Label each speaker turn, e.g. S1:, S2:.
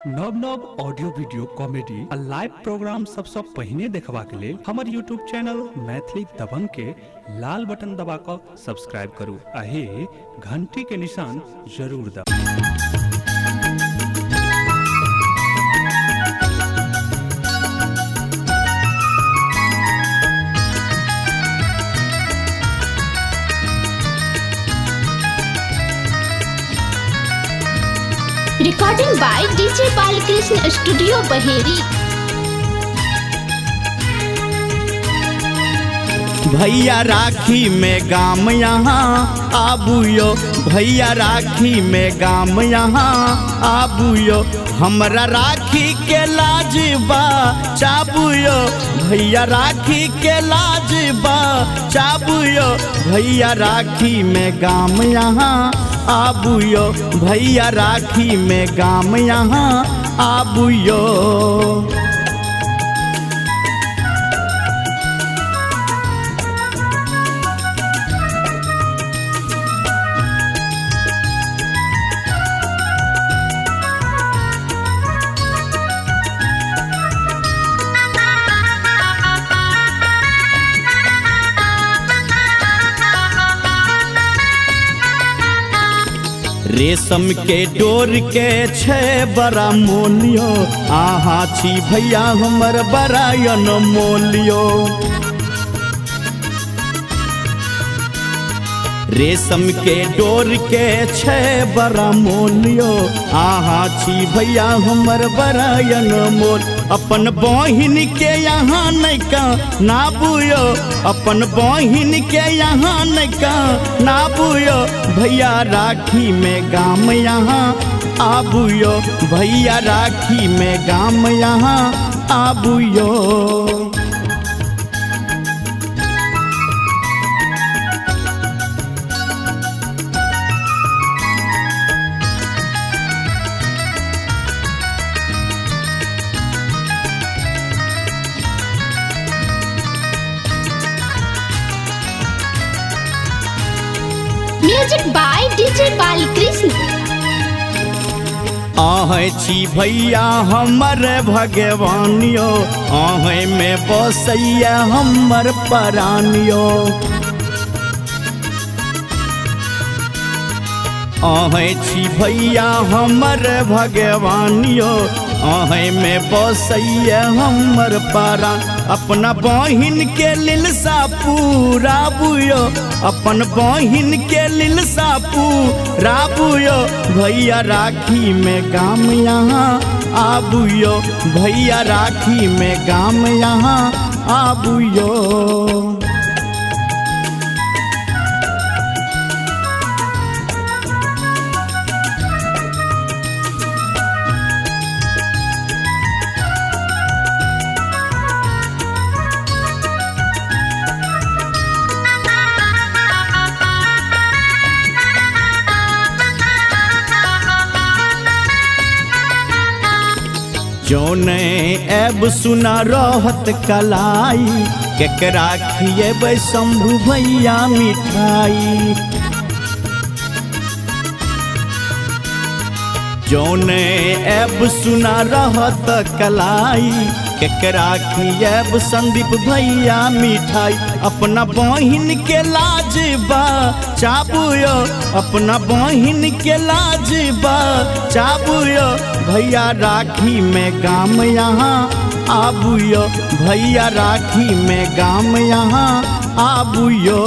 S1: नव नव audio video comedy आ लाइव प्रोग्राम सबसे पहिने देखबा के लेल हमर यूट्यूब चैनल मैथिली दबंग के लाल बटन दबा कर सब्सक्राइब करू आ हे घंटी के निशान जरूर दबाऊ।
S2: Recording by DJ Balkrishna studio Baheri.
S3: भैया राखी में गाम यहाँ आबुयो, भैया राखी में गाम यहाँ आबुयो, हमरा राखी के लाज बा चाबुयो, भैया राखी के लाज बा चाबुयो, भैया राखी में गाम यहाँ आबुयो, भैया राखी में गाम यहाँ आबुयो। रेशम के डोर के छे बड़ा मोलियो, आहा छी भैया हमर बड़ा अनमोलियो। रेशम के डोर के छे बड़ा मोलियो, आहा छी भैया हमर बड़ा अनमोल। अपन बहिन के यहाँ नैका नाबुयो, अपन बहिन के यहाँ नैका नाबुयो, भैया राखी में गाम यहाँ आबुयो, भैया राखी में गाम यहाँ आबुयो।
S2: Music by DJ Balkrishna.
S3: आहे छी भैया हमर भगवानियो, आहे में बसैया हमर परानियो। आहे छी भैया हमर भगवानियो, आहे में बसैया हमर परान। अपना बहिन के लिलसा पूरा बुयो, अपन बहिन के लिलसा पूरा बुयो, भैया राखी में गाम यहाँ आबुयो, भैया राखी में गाम यहाँ आबुयो। जौने ऐब सुना रहत कलाई, केकरा खिएबै शंभू भैया मिठाई। जौने ऐब सुना रहत कलाई, केकरा खिएब संदीप भैया मिठाई। अपना बहिन के लाज बा चाबुयो, अपना बहिन के लाज बा चाबुयो, भैया राखी में गाम यहाँ आबुयो, भैया राखी में गाम यहाँ आबुयो।